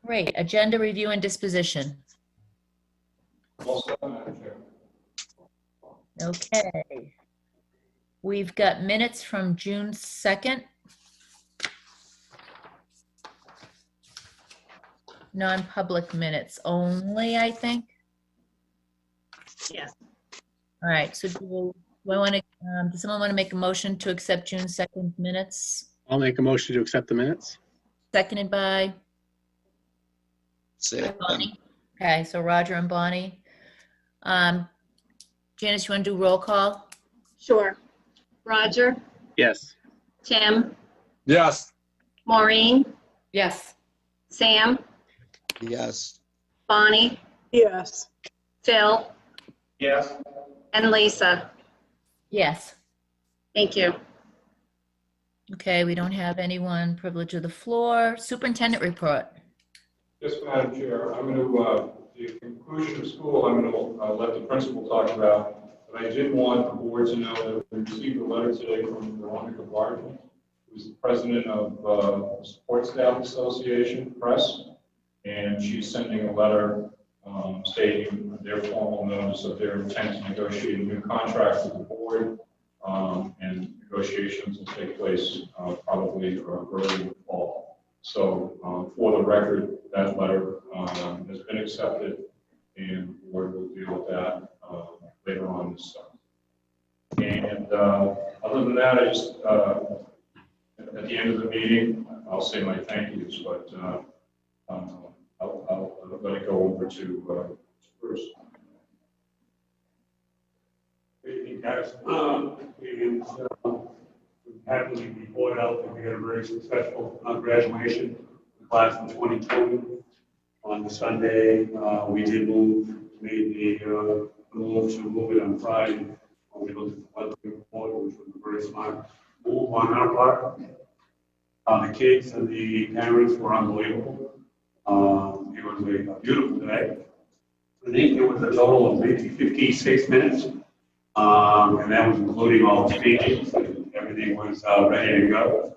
Great. Agenda review and disposition. Okay. We've got minutes from June 2nd. Non-public minutes only, I think. Yes. All right. So does someone want to make a motion to accept June 2nd minutes? I'll make a motion to accept the minutes. Seconded by Second. Bonnie. Okay, so Roger and Bonnie. Janice, you want to do roll call? Sure. Roger, Yes. Tim, Yes. Maureen, Yes. Sam, Yes. Bonnie, Yes. Phil, Yes. and Lisa. Yes. Thank you. Okay, we don't have anyone privilege of the floor. Superintendent report. Yes, Madam Chair, I'm going to, the conclusion of school, I'm going to let the principal talk about, but I did want the board to know that we received a letter today from Veronica Barton, who's the president of the Support Staff Association Press, and she's sending a letter stating their formal notice of their intent to negotiate a new contract with the board, and negotiations will take place probably early in the fall. So for the record, that letter has been accepted, and the board will deal with that later on this summer. And other than that, I just, at the end of the meeting, I'll say my thank yous, but I'll let it go over to Bruce. Good evening, guys. Happily report out that we had a very successful graduation class in 2020. On the Sunday, we did made the move to move it on Friday. We looked at the weather report, which was a very smart move on our part. The kids and the parents were unbelievable. It was a beautiful day. I think there was a total of maybe 56 minutes, and that was including all the speeches. Everything was ready to go.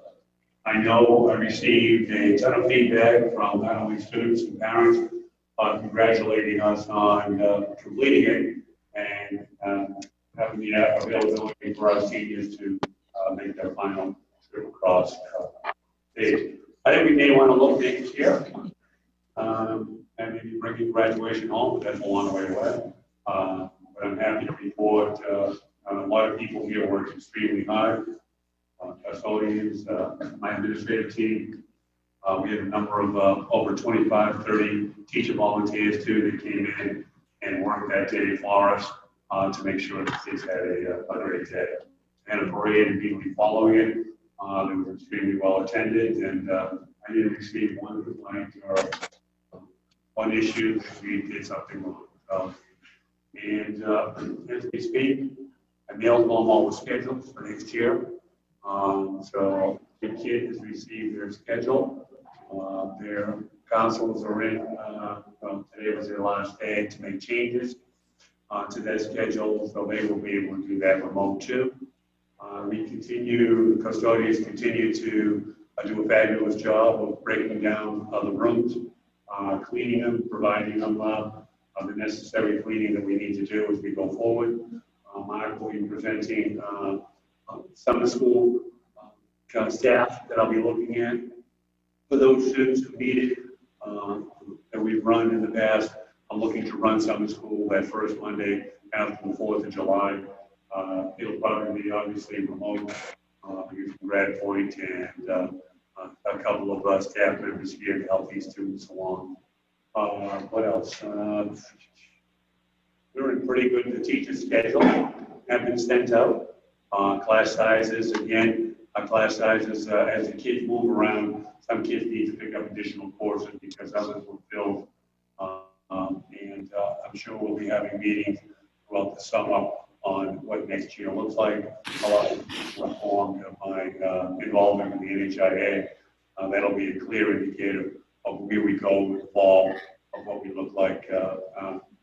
I know I received a ton of feedback from not only students and parents, congratulating us on completing it and having the availability for our seniors to make their final trip across stage. I think we may want to look next year and maybe bringing graduation home, but that's a long way away. But I'm happy to report a lot of people here worked extremely hard. Custodians, my administrative team. We had a number of over 25, 30 teacher volunteers too that came in and worked that day for us to make sure that kids had a great day. And a parade immediately following it. It was extremely well attended, and I didn't receive one complaint or one issue that we did something wrong. And as we speak, a mail normal was scheduled for next year. So the kid has received their schedule. Their councils are in. Today was their last day to make changes to their schedule, so they will be able to do that remote too. The custodians continue to do a fabulous job of breaking down the rooms, cleaning them, providing them the necessary cleaning that we need to do as we go forward. Mark will be presenting summer school staff that I'll be looking at. For those students who need it, that we've run in the past, I'm looking to run summer school that first Monday after the 4th of July. It'll probably be obviously remote because of Grad Point and a couple of staff members here to help these students along. What else? We're in pretty good. The teacher's schedule have been sent out. Class sizes, again, class sizes, as the kids move around, some kids need to pick up additional courses because others were filled. And I'm sure we'll be having meetings throughout the summer on what next year looks like. A lot of people informed of my involvement in the NHIA. That'll be a clear indicator of where we go with the fall, of what we look like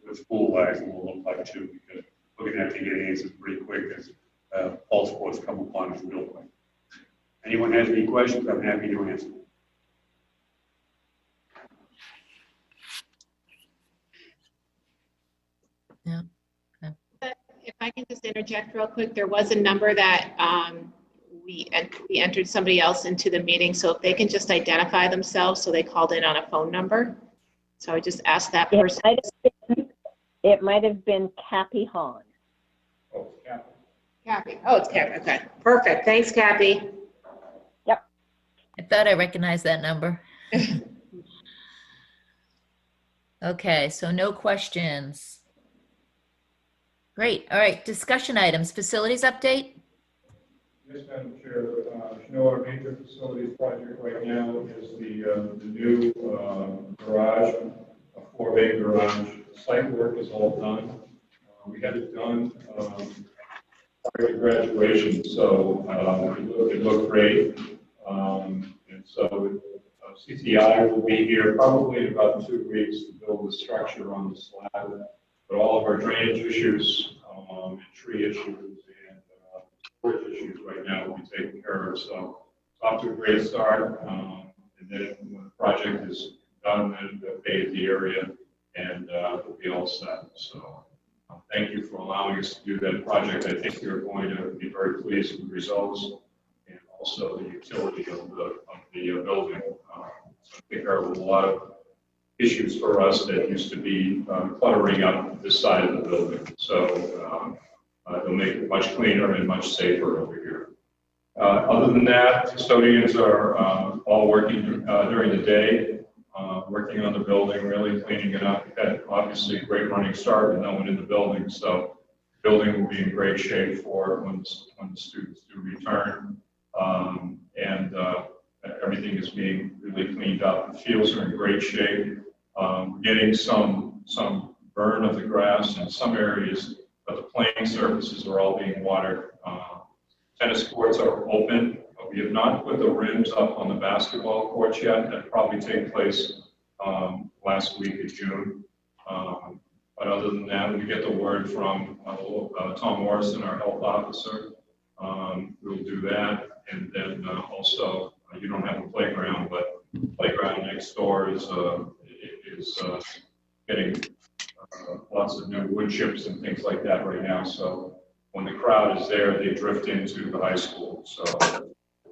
with school-wise, and we'll look like too, because we're going to have to get answers pretty quick as fall sports come upon us real quick. Anyone has any questions, I'm happy to answer. If I can just interject real quick, there was a number that we entered somebody else into the meeting, so if they can just identify themselves, so they called in on a phone number. So I just asked that person. It might have been Cappy Hahn. Oh, yeah. Kathy. Oh, it's Kathy. Okay, perfect. Thanks, Kathy. I thought I recognized that number. Okay, so no questions. Great. All right, discussion items, facilities update. Yes, Madam Chair, as you know, our major facilities project right now is the new garage, a 4-bay garage. Site work is all done. We had it done prior to graduation, so it looked great. And so CTI will be here probably in about 2 weeks to build the structure on the slab. But all of our drainage issues and tree issues and storage issues right now will be taken care of. So it's off to a great start. And then when the project is done, then they'll pave the area and we'll be all set. So thank you for allowing us to do that project. I think you're going to be very pleased with the results and also the utility of the building. So take care of a lot of issues for us that used to be cluttering up this side of the building. So they'll make it much cleaner and much safer over here. Other than that, custodians are all working during the day, working on the building, really cleaning it up. We've had obviously a great running start with no one in the building, so the building will be in great shape for when the students do return. Everything is being really cleaned up. The fields are in great shape. We're getting some burn of the grass in some areas, but the playing surfaces are all being watered. Tennis courts are open. We have not put the rims up on the basketball courts yet. That probably take place last week of June. But other than that, when we get the word from Tom Morrison, our health officer, we'll do that. And then also, you don't have a playground, but playground next door is getting lots of new wood chips and things like that right now. So when the crowd is there, they drift into the high school. So,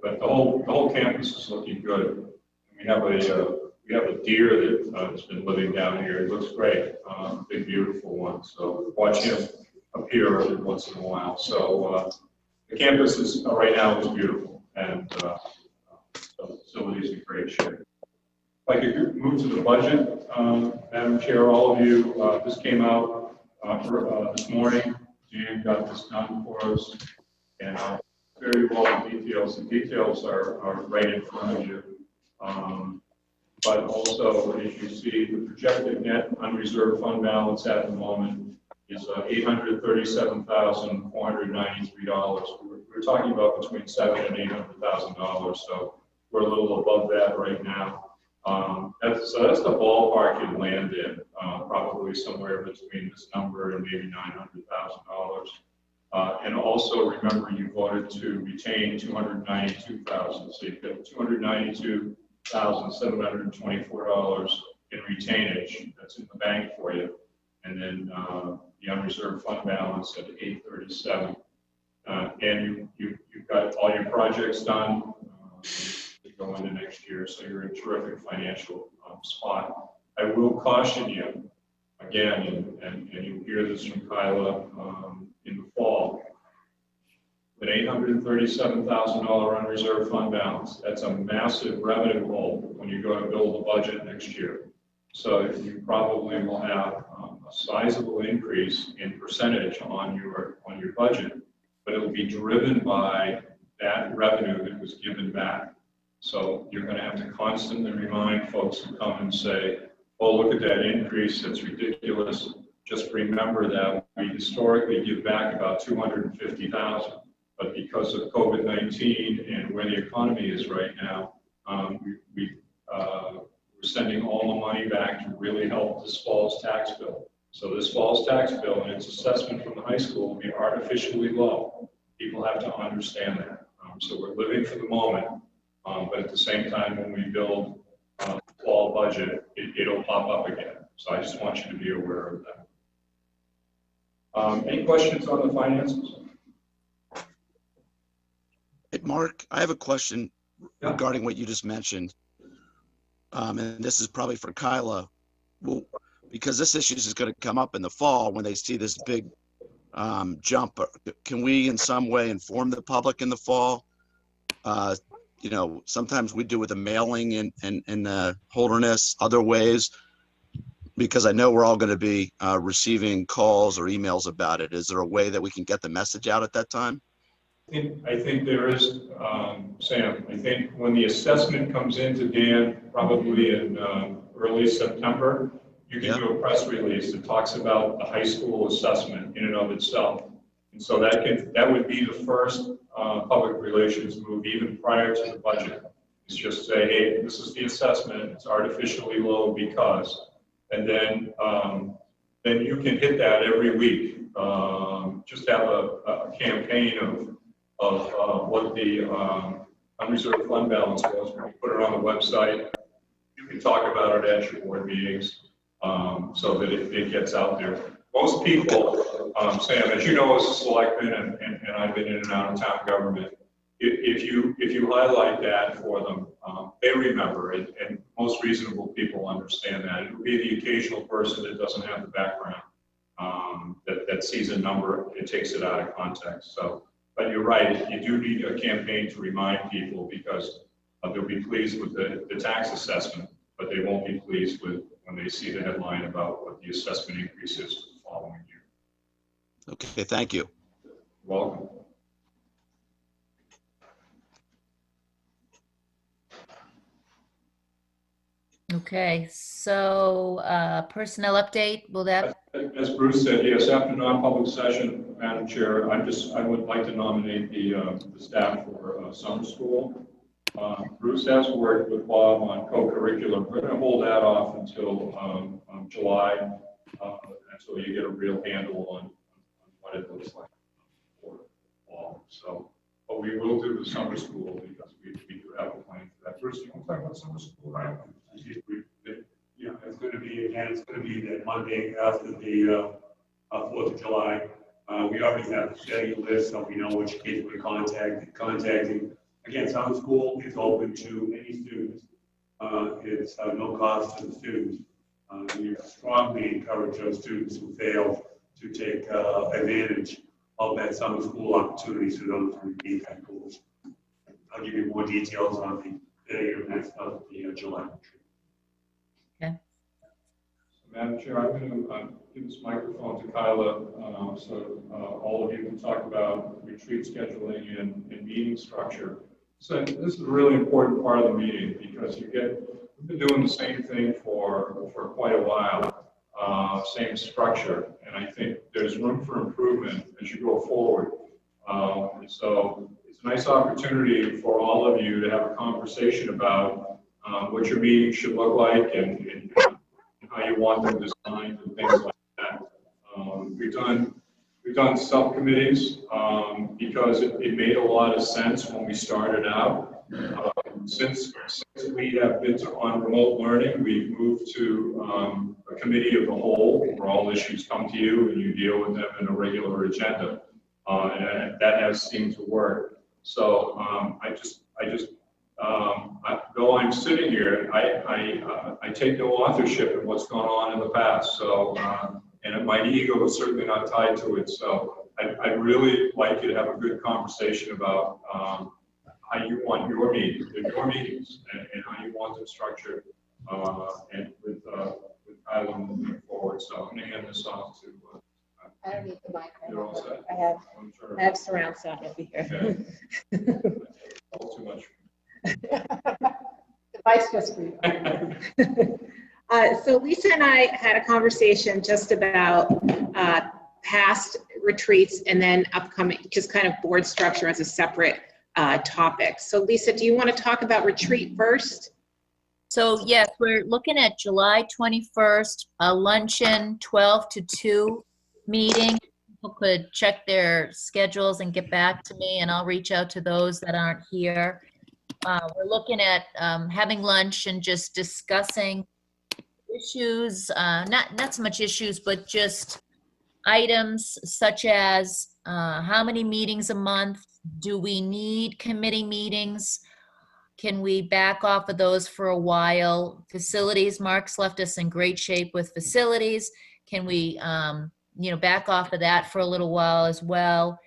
but the whole campus is looking good. We have a deer that has been living down here. It looks great, big beautiful one. So watch him appear every once in a while. So the campus is right now is beautiful, and the facility is in great shape. If I could move to the budget, Madam Chair, all of you, this came out this morning. Jan got this done for us, and very well details. The details are right in front of you. But also, as you see, the projected net unreserved fund balance at the moment is $837,493. We're talking about between $700,000 and $800,000, so we're a little above that right now. That's the ballpark you land in, probably somewhere between this number and maybe $900,000. And also remember, you voted to retain $292,000, so you've got $292,724 in retainage that's in the bank for you, and then the unreserved fund balance at $837,000. And you've got all your projects done to go into next year, so you're in a terrific financial spot. I will caution you again, and you hear this from Kyla in the fall. An $837,000 unreserved fund balance, that's a massive revenue hole when you go to build a budget next year. So you probably will have a sizable increase in percentage on your budget, but it will be driven by that revenue that was given back. So you're going to have to constantly remind folks who come and say, oh, look at that increase, that's ridiculous. Just remember that we historically give back about $250,000. But because of COVID-19 and where the economy is right now, we're sending all the money back to really help this fall's tax bill. So this fall's tax bill and its assessment from the high school will be artificially low. People have to understand that. So we're living for the moment, but at the same time, when we build the fall budget, it'll pop up again. So I just want you to be aware of that. Any questions on the finances? Hey, Mark, I have a question Yeah. regarding what you just mentioned. And this is probably for Kyla. Well, because this issue is going to come up in the fall when they see this big jump. Can we in some way inform the public in the fall? Sometimes we do with a mailing in the Holderness, other ways, because I know we're all going to be receiving calls or emails about it. Is there a way that we can get the message out at that time? I think there is, Sam. I think when the assessment comes into Dan, probably in early September, you can do a press release that talks about the high school assessment in and of itself. And so that would be the first public relations move, even prior to the budget. It's just say, hey, this is the assessment. It's artificially low because, and then you can hit that every week. Just have a campaign of what the unreserved fund balance was. When you put it on the website, you can talk about it at your board meetings so that it gets out there. Most people, Sam, as you know, as a selectman, and I've been in and out of town government, if you highlight that for them, they remember it, and most reasonable people understand that. It would be the occasional person that doesn't have the background that sees a number, it takes it out of context. So, but you're right, you do need a campaign to remind people because they'll be pleased with the tax assessment, but they won't be pleased with when they see the headline about what the assessment increase is for the following year. Okay, thank you. You're welcome. Okay, so personnel update, will that, As Bruce said, yes, after non-public session, Madam Chair, I would like to nominate the staff for summer school. Bruce has worked with Bob on co-curriculum. We're going to hold that off until July, until you get a real handle on what it looks like for fall. So, but we will do the summer school because we do have a plan for that. Bruce, you want to talk about summer school, right? Yeah, it's going to be that Monday after the 4th of July. We already have a schedule list, so we know which kids we're contacting. Again, summer school is open to any students. It's no cost to the students. We strongly encourage those students who fail to take advantage of that summer school opportunity so don't repeat that course. I'll give you more details on the day of the July retreat. Madam Chair, I'm going to give this microphone to Kyla so all of you can talk about retreat scheduling and meeting structure. So this is a really important part of the meeting because we've been doing the same thing for quite a while, same structure, and I think there's room for improvement as you go forward. So it's a nice opportunity for all of you to have a conversation about what your meeting should look like and how you want them designed and things like that. We've done subcommittees because it made a lot of sense when we started out. Since we have been on remote learning, we've moved to a committee of the whole where all issues come to you and you deal with them in a regular agenda. And that has seemed to work. So though I'm sitting here, I take no authorship in what's gone on in the past. So, and my ego is certainly not tied to it. So I'd really like you to have a good conversation about how you want your meetings and how you want them structured and with Kyla moving forward. So I'm going to hand this off to I don't need the mic. you're all set. I have surround sound over here. Okay. All too much. Device just for you. So Lisa and I had a conversation just about past retreats and then upcoming, just kind of board structure as a separate topic. So Lisa, do you want to talk about retreat first? so yes, we're looking at July 21st, a luncheon, 12 to 2 meeting. People could check their schedules and get back to me, and I'll reach out to those that aren't here. We're looking at having lunch and just discussing issues, not so much issues, but just items such as how many meetings a month? Do we need committee meetings? Can we back off of those for a while? Facilities, Mark's left us in great shape with facilities. Can we, back off of that for a little while as well?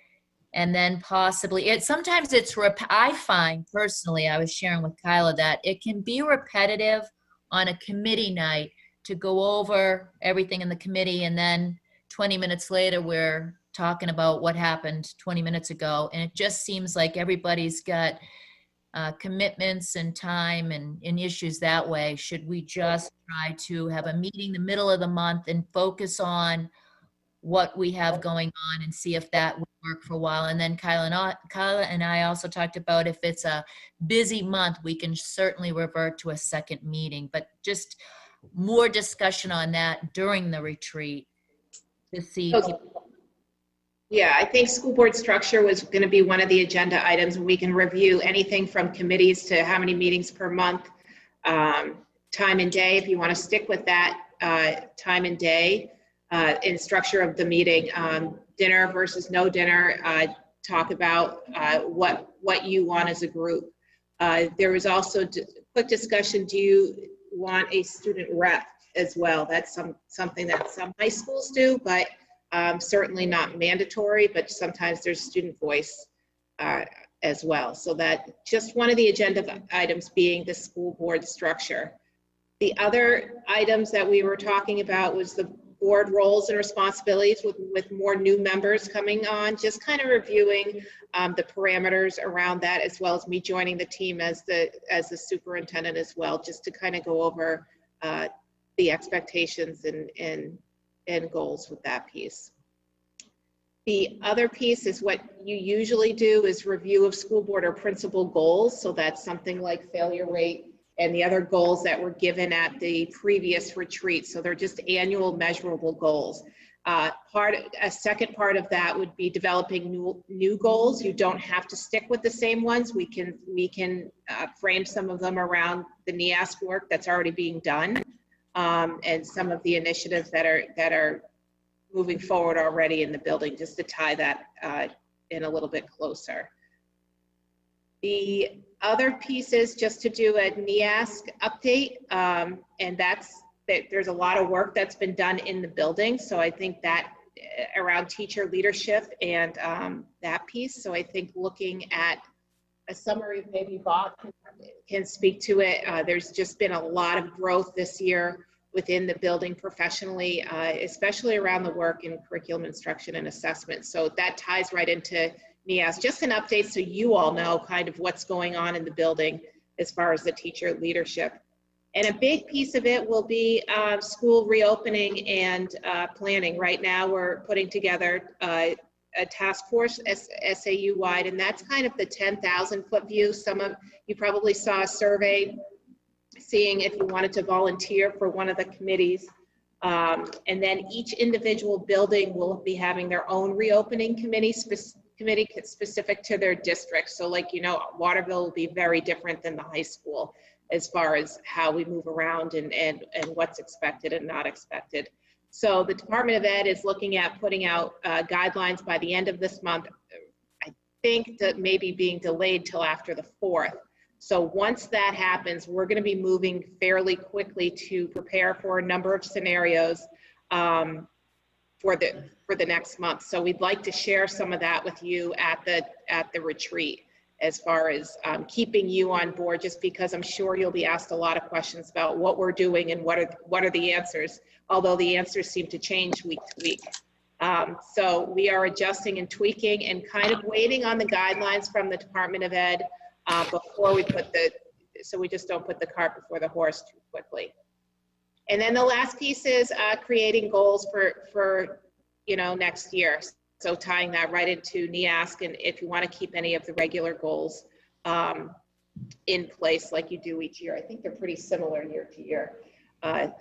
And then possibly, I find personally, I was sharing with Kyla that it can be repetitive on a committee night to go over everything in the committee, and then 20 minutes later, we're talking about what happened 20 minutes ago. And it just seems like everybody's got commitments and time and issues that way. Should we just try to have a meeting the middle of the month and focus on what we have going on and see if that would work for a while? And then Kyla and I also talked about if it's a busy month, we can certainly revert to a second meeting, but just more discussion on that during the retreat to see. Yeah, I think school board structure was going to be one of the agenda items. We can review anything from committees to how many meetings per month, time and day, if you want to stick with that time and day in structure of the meeting, dinner versus no dinner, talk about what you want as a group. There was also quick discussion, do you want a student rep as well? That's something that some high schools do, but certainly not mandatory, but sometimes there's student voice as well. So that just one of the agenda items being the school board structure. The other items that we were talking about was the board roles and responsibilities with more new members coming on, just kind of reviewing the parameters around that, as well as me joining the team as the superintendent as well, just to kind of go over the expectations and goals with that piece. The other piece is what you usually do is review of school board or principal goals. So that's something like failure rate and the other goals that were given at the previous retreat. So they're just annual measurable goals. A second part of that would be developing new goals. You don't have to stick with the same ones. We can frame some of them around the NEASC work that's already being done. And some of the initiatives that are moving forward already in the building, just to tie that in a little bit closer. The other piece is just to do a NEASC update, and there's a lot of work that's been done in the building. So I think that around teacher leadership and that piece. So I think looking at a summary, maybe Bob can speak to it. There's just been a lot of growth this year within the building professionally, especially around the work in curriculum instruction and assessment. So that ties right into NEASC. Just an update so you all know kind of what's going on in the building as far as the teacher leadership. And a big piece of it will be school reopening and planning. Right now we're putting together a task force SAU wide, and that's kind of the 10,000 foot view. Some of you probably saw a survey seeing if you wanted to volunteer for one of the committees. And then each individual building will be having their own reopening committee specific to their district. So like, Waterville will be very different than the high school as far as how we move around and what's expected and not expected. So the Department of Ed is looking at putting out guidelines by the end of this month. I think that maybe being delayed till after the 4th. So once that happens, we're going to be moving fairly quickly to prepare for a number of scenarios for the next month. So we'd like to share some of that with you at the retreat, as far as keeping you on board, just because I'm sure you'll be asked a lot of questions about what we're doing and what are the answers, although the answers seem to change week to week. So we are adjusting and tweaking and kind of waiting on the guidelines from the Department of Ed before we so we just don't put the cart before the horse too quickly. And then the last piece is creating goals for next year. So tying that right into NEASC, and if you want to keep any of the regular goals in place like you do each year. I think they're pretty similar year to year.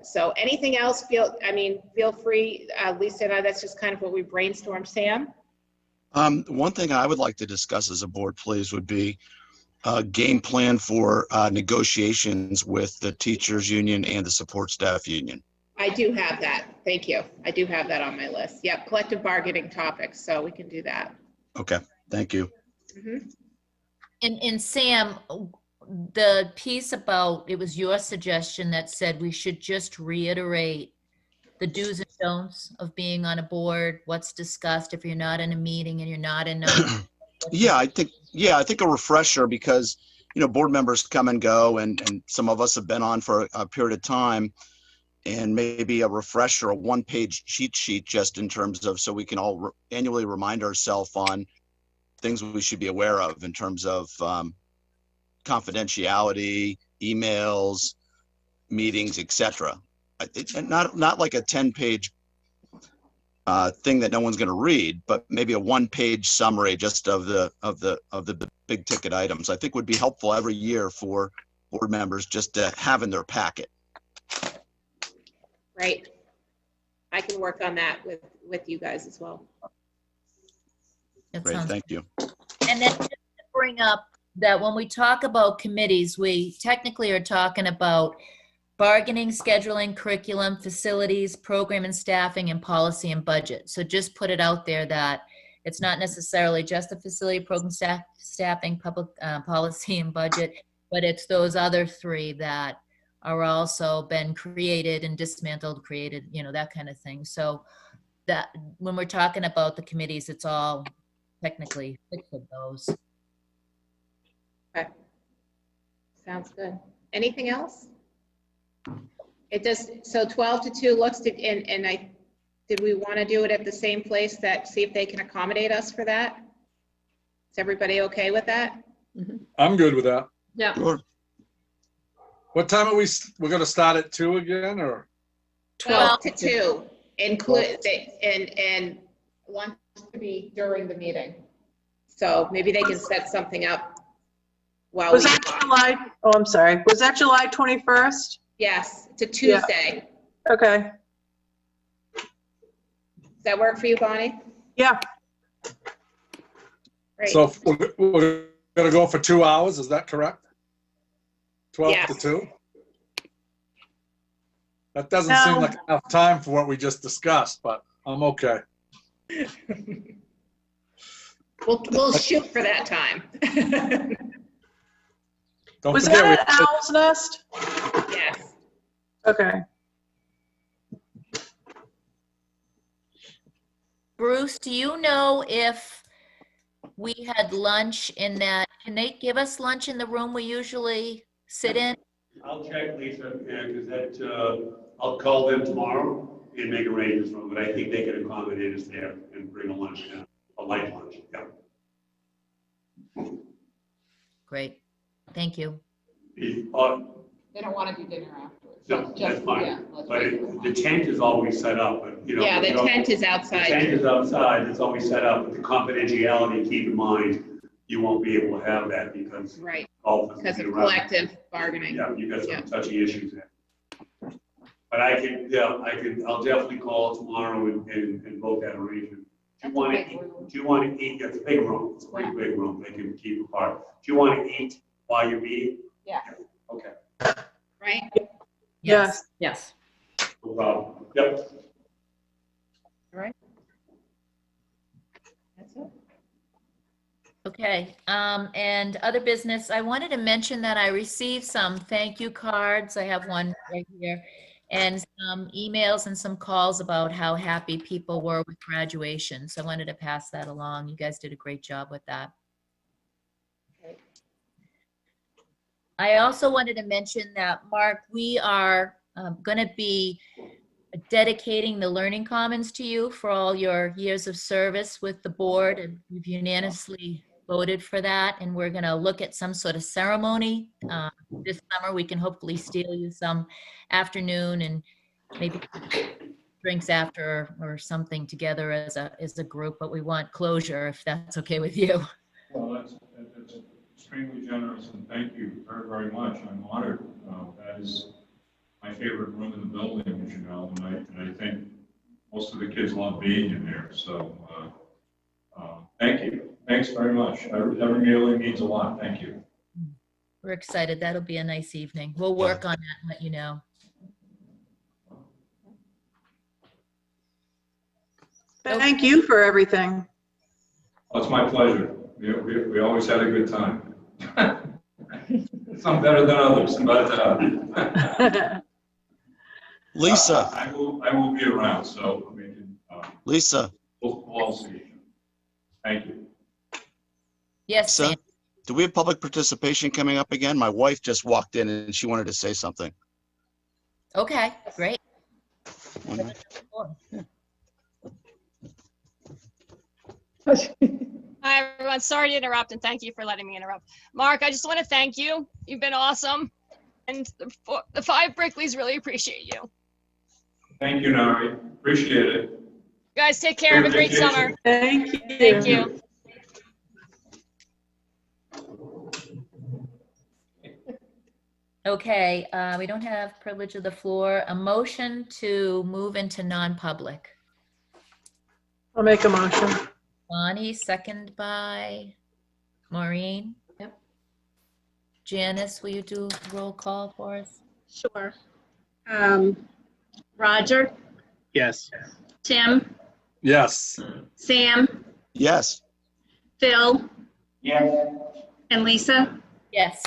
So anything else, feel free, Lisa and I, that's just kind of what we brainstormed. Sam? One thing I would like to discuss as a board, please, would be a game plan for negotiations with the teachers union and the support staff union. I do have that. Thank you. I do have that on my list. Yep, collective bargaining topics, so we can do that. Okay, thank you. Mhm. And Sam, the piece about, it was your suggestion that said we should just reiterate the do's and don'ts of being on a board, what's discussed if you're not in a meeting and you're not in a. Yeah, I think a refresher, because, board members come and go, and some of us have been on for a period of time, and maybe a refresher, a one-page cheat sheet, just in terms of, so we can all annually remind ourselves on things we should be aware of in terms of confidentiality, emails, meetings, etc. And not like a 10-page thing that no one's going to read, but maybe a one-page summary just of the big ticket items. I think would be helpful every year for board members just to have in their packet. Right. I can work on that with you guys as well. That Great, sounds- thank you. And then just to bring up that when we talk about committees, we technically are talking about bargaining, scheduling, curriculum, facilities, program and staffing, and policy and budget. So just put it out there that it's not necessarily just the facility, program, staffing, public policy and budget, but it's those other three that are also been created and dismantled, created, that kind of thing. So that when we're talking about the committees, it's all technically 6 of those. Okay. Sounds good. Anything else? It does, so 12 to 2 looks to, did we want to do it at the same place, see if they can accommodate us for that? Is everybody okay with that? I'm good with that. Yeah. Sure. What time are we're going to start at 2 again, or? 12 to 2, and lunch to be during the meeting. So maybe they can set something up while Was we that talk. July? Oh, I'm sorry. Was that July 21st? Yes, it's a Tuesday. Okay. Does that work for you, Bonnie? Yeah. Great. So we're going to go for 2 hours, is that correct? 12 to Yes. 2? That doesn't No. seem like enough time for what we just discussed, but I'm okay. We'll shoot for that time. Don't Was forget, that at Owl's Nest? Yes. Okay. Bruce, do you know if we had lunch in that, can they give us lunch in the room we usually sit in? I'll check, Lisa, because I'll call them tomorrow and make arrangements for them, but I think they can accommodate us there and bring a lunch, a light lunch, yeah. Great, thank you. They don't want to do dinner afterwards. No, that's fine. Yeah, But the tent is always set up, but, yeah, the tent is The outside. tent is outside, it's always set up, but the confidentiality, keep in mind, you won't be able to have that because Right, all of because us of will be around. collective bargaining. Yeah, you got Yeah. some touchy issues there. But I'll definitely call tomorrow and vote that arrangement. Do you want to eat, it's a big room, it's a pretty big room, they can keep apart. Do you want to eat while you're meeting? Yeah. Okay, Right? Yes. Yes. no problem. Yep. That's it. Okay, and other business, I wanted to mention that I received some thank you cards. I have one right here. And some emails and some calls about how happy people were with graduation. So I wanted to pass that along. You guys did a great job with that. Okay. I also wanted to mention that, Mark, we are going to be dedicating the Learning Commons to you for all your years of service with the board, and we've unanimously voted for that. And we're going to look at some sort of ceremony this summer. We can hopefully steal you some afternoon and maybe drinks after or something together as a group, but we want closure if that's okay with you. Well, that's extremely generous, and thank you very, very much. I'm honored. That is my favorite room in the building, as you know, and I think most of the kids love being in there. So thank you. Thanks very much. Every meal means a lot. Thank you. We're excited. That'll be a nice evening. We'll work on that and let you know. Thank you for everything. Oh, it's my pleasure. We always had a good time. Some better than others, but Lisa, I will be around, so we can, Lisa, we'll all see you. Thank you. Yes, Sam, Sam. do we have public participation coming up again? My wife just walked in and she wanted to say something. Okay, great. Hi, everyone. Sorry to interrupt, and thank you for letting me interrupt. Mark, I just want to thank you. You've been awesome. And the 5 Brickleys really appreciate you. Thank you, Nari. Appreciate it. You guys take care. Have a great summer. Thank you. Thank you. Okay, we don't have privilege of the floor. A motion to move into non-public. I'll make a motion. Bonnie, second by Maureen. Yep. Janice, will you do roll call for us? Sure. Roger, Yes. Tim, Yes. Sam, Yes. Phil. Yes. And Lisa? Yes.